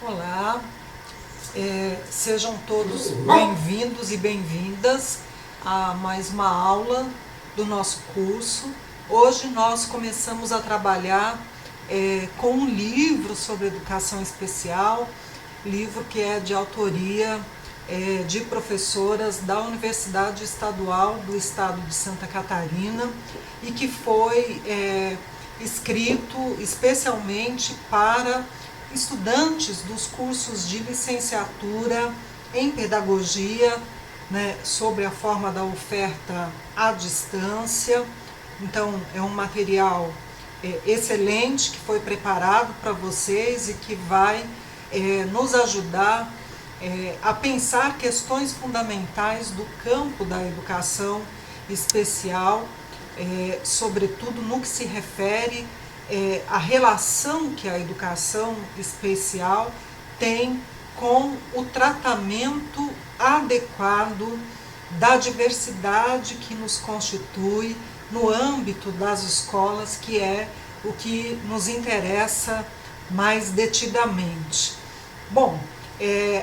Olá, sejam todos bem-vindos e bem-vindas a mais uma aula do nosso curso. Hoje nós começamos a trabalhar com um livro sobre educação especial, livro que é de autoria de professoras da Universidade Estadual do Estado de Santa Catarina e que foi escrito especialmente para estudantes dos cursos de licenciatura em pedagogia, né, sobre a forma da oferta à distância. Então, é um material excelente que foi preparado para vocês e que vai nos ajudar a pensar questões fundamentais do campo da educação especial, sobretudo no que se refere a relação que a educação especial tem com o tratamento adequado da diversidade que nos constitui no âmbito das escolas, que é o que nos interessa mais detidamente. Bom,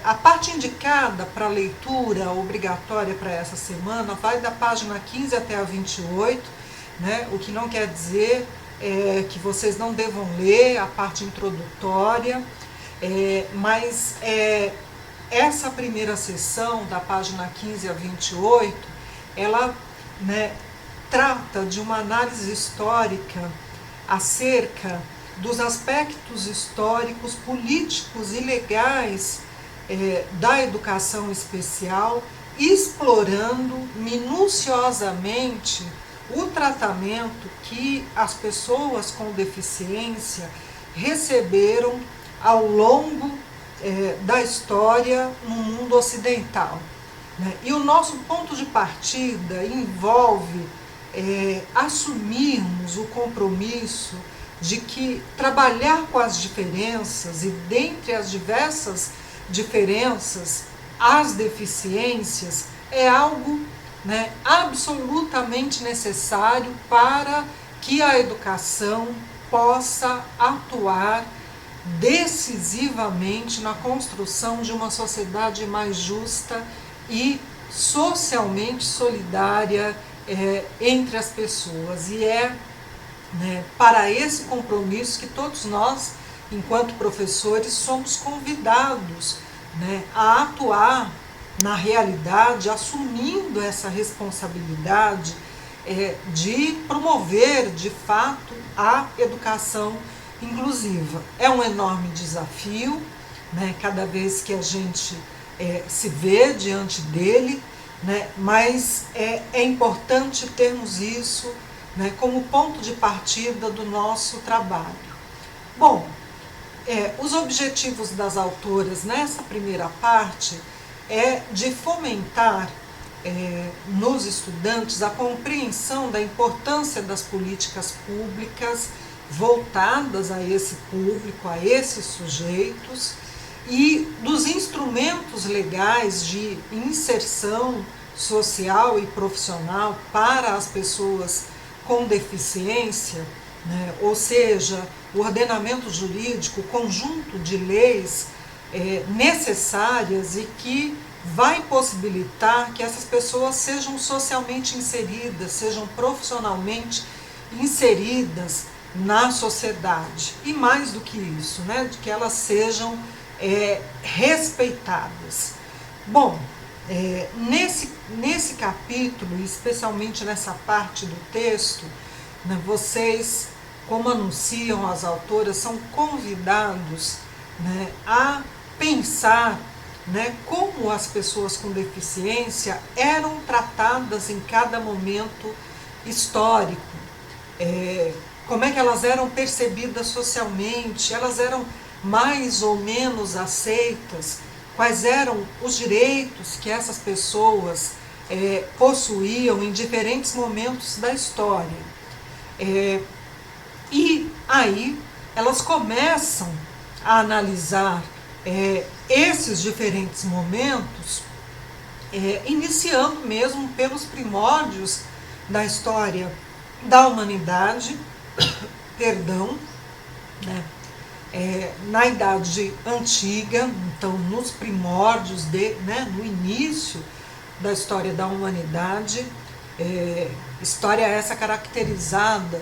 a parte indicada para leitura obrigatória para essa semana vai da página 15 até a 28, né, o que não quer dizer que vocês não devam ler a parte introdutória, mas essa primeira sessão, da página 15 a 28, ela, né, trata de uma análise histórica acerca dos aspectos históricos, políticos e legais da educação especial, explorando minuciosamente o tratamento que as pessoas com deficiência receberam ao longo da história no mundo ocidental, né? E o nosso ponto de partida envolve assumirmos o compromisso de que trabalhar com as diferenças e dentre as diversas diferenças, as deficiências, é algo, né, absolutamente necessário para que a educação possa atuar decisivamente na construção de uma sociedade mais justa e socialmente solidária entre as pessoas. E né, para esse compromisso que todos nós, enquanto professores, somos convidados, né, a atuar na realidade, assumindo essa responsabilidade de promover, de fato, a educação inclusiva. É um enorme desafio, né, cada vez que a gente se vê diante dele, né, mas é importante termos isso, né, como ponto de partida do nosso trabalho. Bom, os objetivos das autoras nessa primeira parte é de fomentar nos estudantes a compreensão da importância das políticas públicas voltadas a esse público, a esses sujeitos, e dos instrumentos legais de inserção social e profissional para as pessoas com deficiência, né? Ou seja, o ordenamento jurídico, o conjunto de leis necessárias e que vai possibilitar que essas pessoas sejam socialmente inseridas, sejam profissionalmente inseridas na sociedade. E mais do que isso, né, de que elas sejam respeitadas. Bom, nesse capítulo, especialmente nessa parte do texto, né, vocês, como anunciam as autoras, são convidados, né, a pensar, né, como as pessoas com deficiência eram tratadas em cada momento histórico, como é que elas eram percebidas socialmente, elas eram mais ou menos aceitas, quais eram os direitos que essas pessoas possuíam em diferentes momentos da história. E aí elas começam a analisar esses diferentes momentos, iniciando mesmo pelos primórdios da história da humanidade, perdão, né? na Idade Antiga, então nos primórdios, no início da história da humanidade, história essa caracterizada,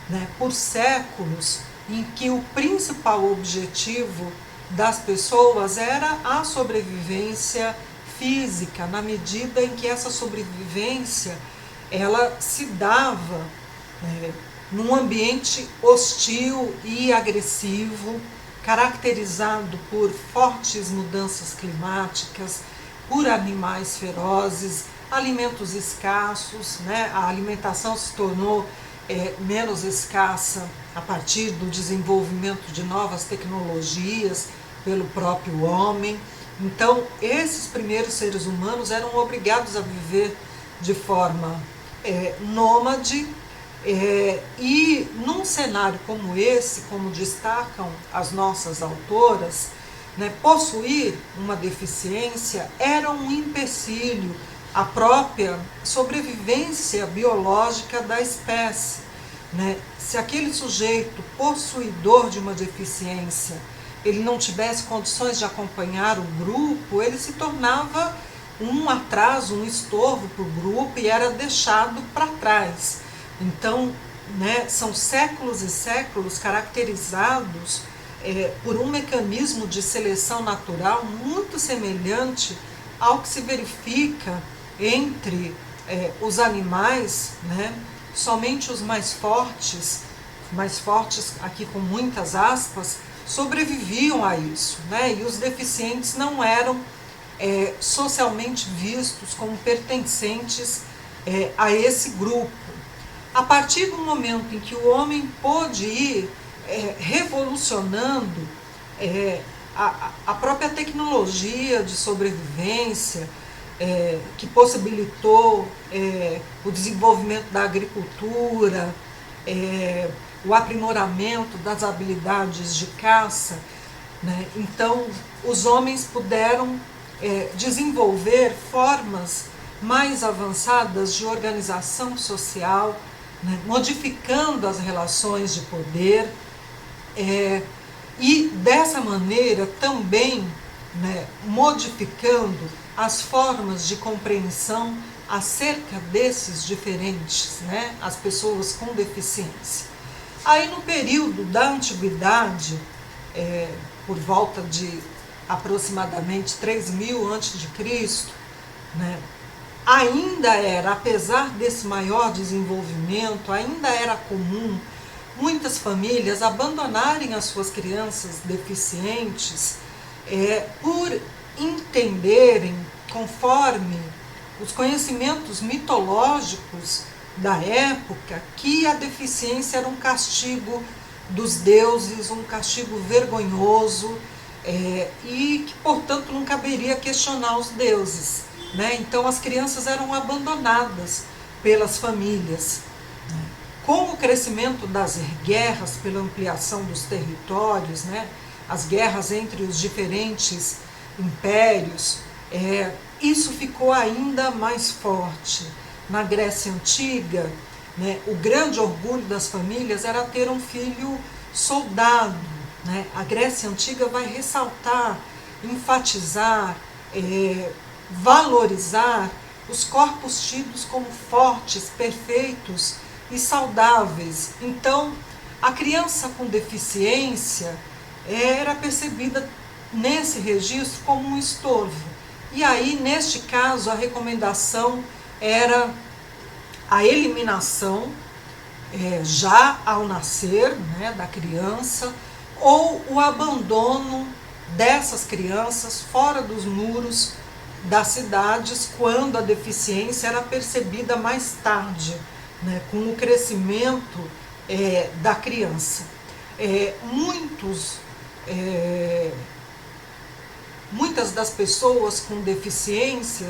né, por séculos em que o principal objetivo das pessoas era a sobrevivência física, na medida em que essa sobrevivência ela se dava num ambiente hostil e agressivo, caracterizado por fortes mudanças climáticas, por animais ferozes, alimentos escassos, né? A alimentação se tornou menos escassa a partir do desenvolvimento de novas tecnologias pelo próprio homem. Então, esses primeiros seres humanos eram obrigados a viver de forma nômade, e num cenário como esse, como destacam as nossas autoras, né, possuir uma deficiência era um empecilho à própria sobrevivência biológica da espécie, né? Se aquele sujeito possuidor de uma deficiência ele não tivesse condições de acompanhar o grupo, ele se tornava um atraso, um estorvo para o grupo e era deixado para trás. Então, né, são séculos e séculos caracterizados por um mecanismo de seleção natural muito semelhante ao que se verifica entre os animais, né? Somente os mais fortes aqui com muitas aspas, sobreviviam a isso, né? E os deficientes não eram socialmente vistos como pertencentes a esse grupo. A partir do momento em que o homem pôde ir revolucionando a própria tecnologia de sobrevivência, que possibilitou o desenvolvimento da agricultura, o aprimoramento das habilidades de caça, né? Então, os homens puderam desenvolver formas mais avançadas de organização social, né? Modificando as relações de poder, e dessa maneira também, né, modificando as formas de compreensão acerca desses diferentes, né, as pessoas com deficiência. Aí no período da antiguidade, por volta de aproximadamente 3.000 a.C., né, ainda era, apesar desse maior desenvolvimento, ainda era comum muitas famílias abandonarem as suas crianças deficientes por entenderem, conforme os conhecimentos mitológicos da época, que a deficiência era um castigo dos deuses, um castigo vergonhoso, e que, portanto, não caberia questionar os deuses, né? Então, as crianças eram abandonadas pelas famílias. Com o crescimento das guerras, pela ampliação dos territórios, né? As guerras entre os diferentes impérios, isso ficou ainda mais forte. Na Grécia Antiga, né, o grande orgulho das famílias era ter um filho soldado, né? A Grécia Antiga vai ressaltar, enfatizar, valorizar os corpos tidos como fortes, perfeitos e saudáveis. Então, a criança com deficiência era percebida nesse registro como um estorvo. E aí, neste caso, a recomendação era a eliminação já ao nascer, né, da criança, ou o abandono dessas crianças fora dos muros das cidades, quando a deficiência era percebida mais tarde, né, com o crescimento da criança. Muitas das pessoas com deficiência,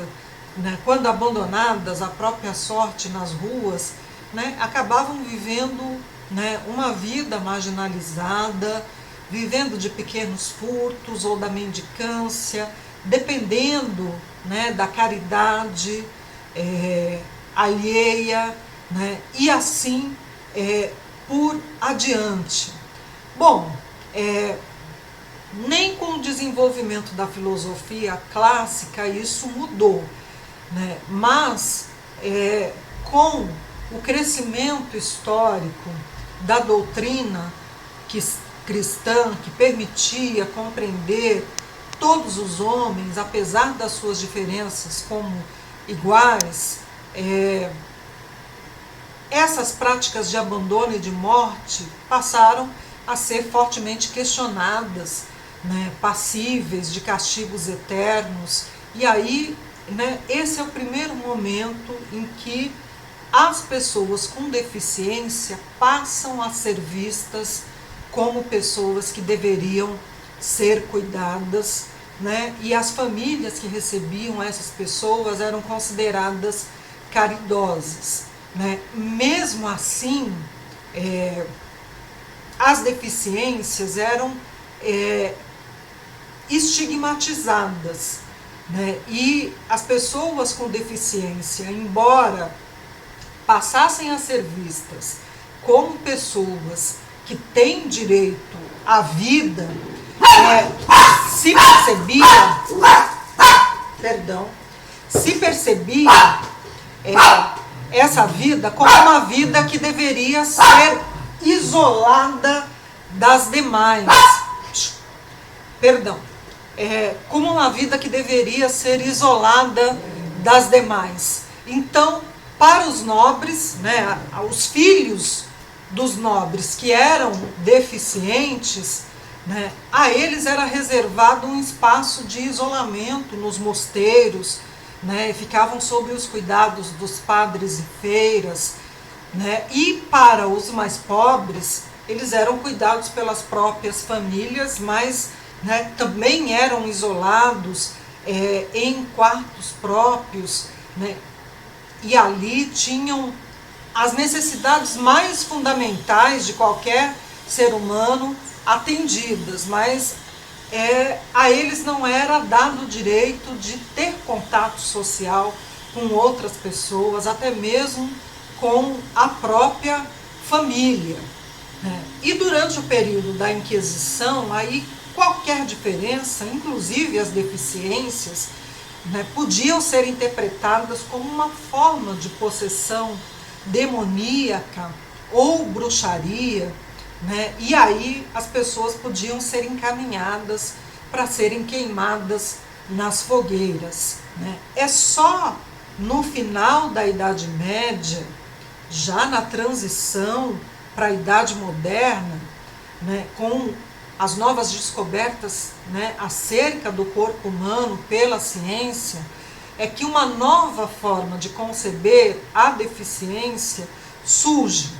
né, quando abandonadas à própria sorte nas ruas, né, acabavam vivendo, né, uma vida marginalizada, vivendo de pequenos furtos ou da mendicância, dependendo, né, da caridade alheia, né, e assim por adiante. Bom, nem com o desenvolvimento da filosofia clássica isso mudou, né? Mas com o crescimento histórico da doutrina cristã, que permitia compreender todos os homens, apesar das suas diferenças, como iguais, essas práticas de abandono e de morte passaram a ser fortemente questionadas, né, passíveis de castigos eternos. E aí, né, esse é o primeiro momento em que as pessoas com deficiência passam a ser vistas como pessoas que deveriam ser cuidadas, né, e as famílias que recebiam essas pessoas eram consideradas caridosas, né. Mesmo assim, as deficiências eram estigmatizadas, né, e as pessoas com deficiência, embora passassem a ser vistas como pessoas que têm direito à vida, se percebia essa vida como uma vida que deveria ser isolada das demais. Como uma vida que deveria ser isolada das demais. Então, para os nobres, né, os filhos dos nobres que eram deficientes, né, a eles era reservado um espaço de isolamento nos mosteiros, né, ficavam sob os cuidados dos padres e freiras, né, e para os mais pobres, eles eram cuidados pelas próprias famílias, mas, né, também eram isolados em quartos próprios, né, e ali tinham as necessidades mais fundamentais de qualquer ser humano atendidas, mas a eles não era dado o direito de ter contato social com outras pessoas, até mesmo com a própria família, né? E durante o período da Inquisição, aí qualquer diferença, inclusive as deficiências, né, podiam ser interpretadas como uma forma de possessão demoníaca ou bruxaria, né, e aí as pessoas podiam ser encaminhadas para serem queimadas nas fogueiras, né. É só no final da Idade Média, já na transição para a Idade Moderna, né, com as novas descobertas, né, acerca do corpo humano pela ciência, é que uma nova forma de conceber a deficiência surge,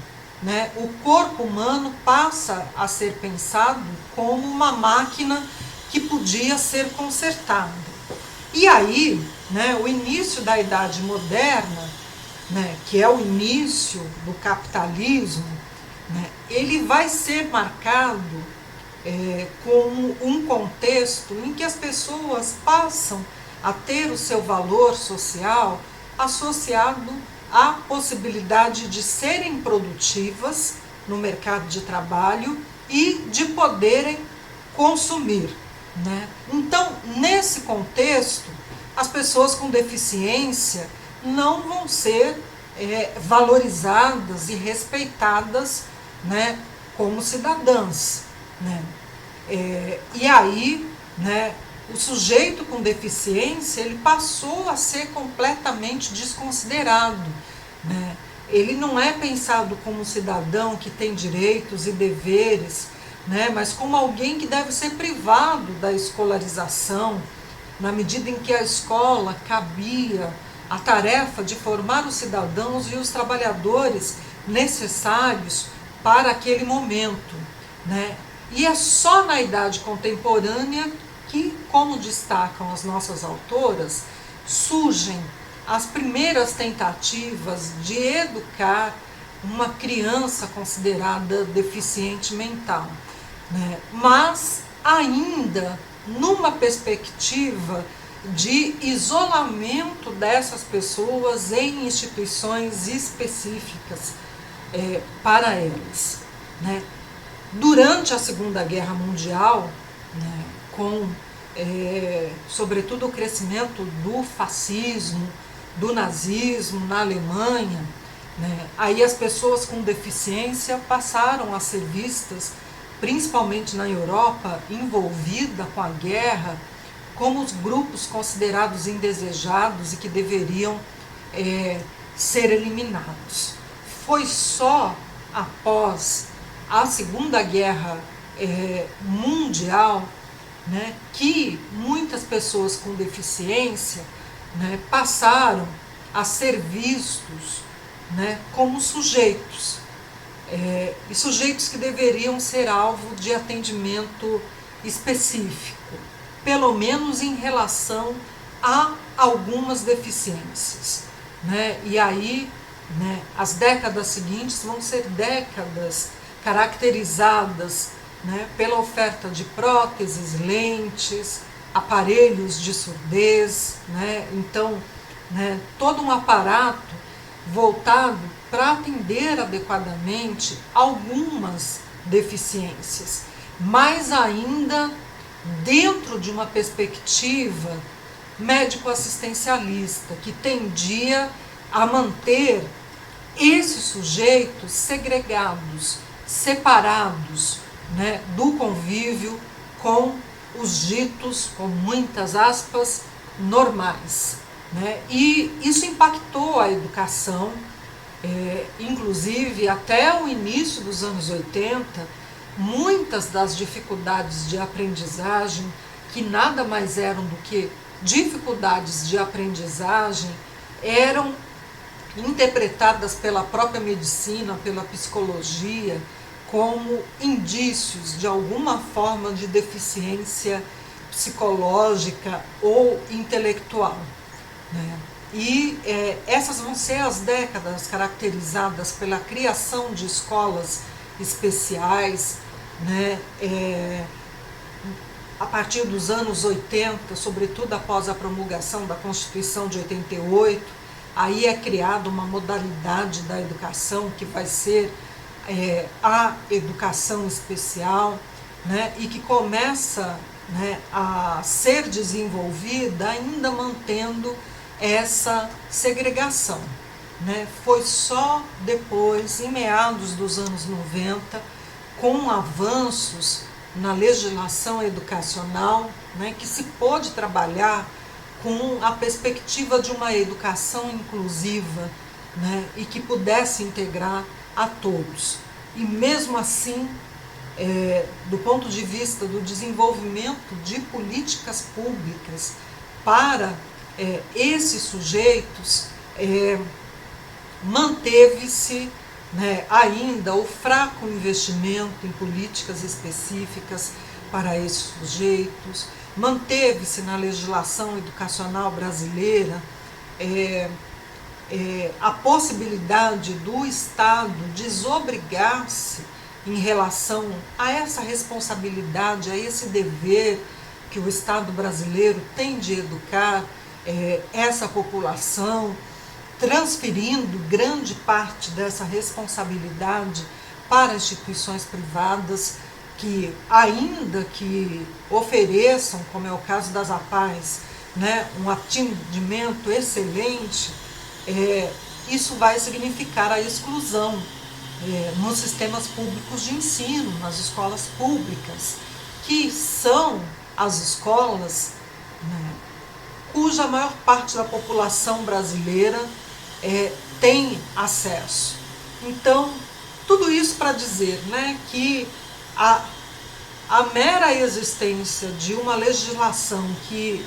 né? O corpo humano passa a ser pensado como uma máquina que podia ser consertada. E aí, né, o início da Idade Moderna, né, que é o início do capitalismo, né, ele vai ser marcado com um contexto em que as pessoas passam a ter o seu valor social associado à possibilidade de serem produtivas no mercado de trabalho e de poderem consumir, né? Então, nesse contexto, as pessoas com deficiência não vão ser valorizadas e respeitadas, né, como cidadãs, né? E aí, né, o sujeito com deficiência ele passou a ser completamente desconsiderado, né? Ele não é pensado como um cidadão que tem direitos e deveres, né, mas como alguém que deve ser privado da escolarização, na medida em que a escola cabia a tarefa de formar os cidadãos e os trabalhadores necessários para aquele momento, né? E é só na idade contemporânea que, como destacam as nossas autoras, surgem as primeiras tentativas de educar uma criança considerada deficiente mental, né? Mas ainda numa perspectiva de isolamento dessas pessoas em instituições específicas para elas, né? Durante a Segunda Guerra Mundial, né, com sobretudo o crescimento do fascismo, do nazismo na Alemanha, né, aí as pessoas com deficiência passaram a ser vistas, principalmente na Europa, envolvida com a guerra, como os grupos considerados indesejados e que deveriam ser eliminados. Foi só após a Segunda Guerra Mundial, né, que muitas pessoas com deficiência, né, passaram a ser vistos, né, como sujeitos, e sujeitos que deveriam ser alvo de atendimento específico, pelo menos em relação a algumas deficiências, né? E aí, né, as décadas seguintes vão ser décadas caracterizadas, né, pela oferta de próteses, lentes, aparelhos de surdez, né? Então, né, todo um aparato voltado para atender adequadamente algumas deficiências, mas ainda dentro de uma perspectiva médico-assistencialista, que tendia a manter esses sujeitos segregados, separados, né, do convívio com os ditos, com muitas aspas, normais, né? E isso impactou a educação, inclusive até o início dos anos 80, muitas das dificuldades de aprendizagem, que nada mais eram do que dificuldades de aprendizagem, eram interpretadas pela própria medicina, pela psicologia, como indícios de alguma forma de deficiência psicológica ou intelectual, né? E essas vão ser as décadas caracterizadas pela criação de escolas especiais, né? A partir dos anos 80, sobretudo após a promulgação da Constituição de 88, aí é criada uma modalidade da educação que vai ser a educação especial, né, e que começa, né, a ser desenvolvida ainda mantendo essa segregação, né. Foi só depois, em meados dos anos 90, com avanços na legislação educacional, né, que se pôde trabalhar com a perspectiva de uma educação inclusiva, né, e que pudesse integrar a todos. E mesmo assim, do ponto de vista do desenvolvimento de políticas públicas para esses sujeitos, manteve-se, né, ainda o fraco investimento em políticas específicas para esses sujeitos, manteve-se na legislação educacional brasileira a possibilidade do Estado desobrigar-se em relação a essa responsabilidade, a esse dever que o Estado brasileiro tem de educar essa população, transferindo grande parte dessa responsabilidade para instituições privadas que, ainda que ofereçam, como é o caso das APAES, né, um atendimento excelente, isso vai significar a exclusão nos sistemas públicos de ensino, nas escolas públicas, que são as escolas, né, cuja maior parte da população brasileira tem acesso. Então, tudo isso para dizer, né, que a mera existência de uma legislação que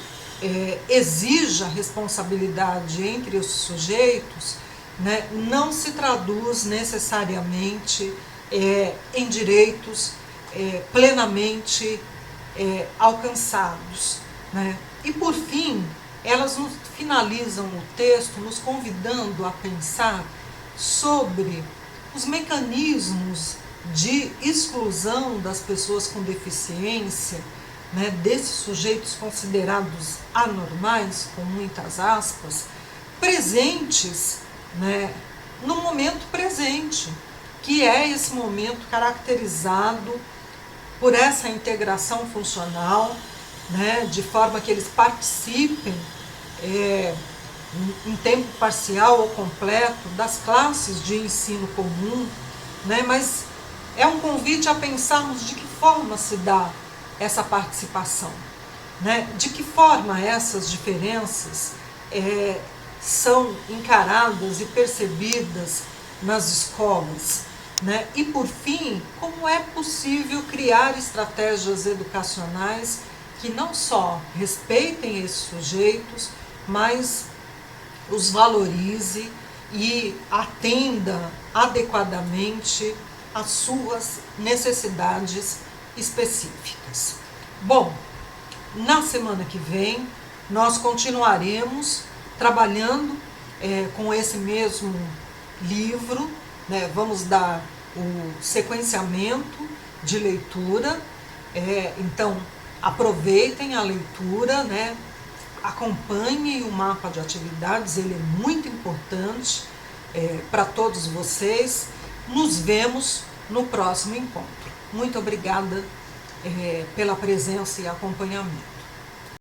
exija responsabilidade entre os sujeitos, né, não se traduz necessariamente em direitos plenamente alcançados, né? E por fim, elas finalizam o texto nos convidando a pensar sobre os mecanismos de exclusão das pessoas com deficiência, né, desses sujeitos considerados anormais, com muitas aspas, presentes, né, no momento presente, que é esse momento caracterizado por essa integração funcional, né, de forma que eles participem em tempo parcial ou completo das classes de ensino comum, né, mas é um convite a pensarmos de que forma se dá essa participação, né, de que forma essas diferenças são encaradas e percebidas nas escolas, né? E por fim, como é possível criar estratégias educacionais que não só respeitem esses sujeitos, mas os valorize e atenda adequadamente às suas necessidades específicas. Bom, na semana que vem nós continuaremos trabalhando com esse mesmo livro, né? Vamos dar o sequenciamento de leitura, então aproveitem a leitura, né? Acompanhem o mapa de atividades, ele é muito importante para todos vocês. Nos vemos no próximo encontro. Muito obrigada pela presença e acompanhamento.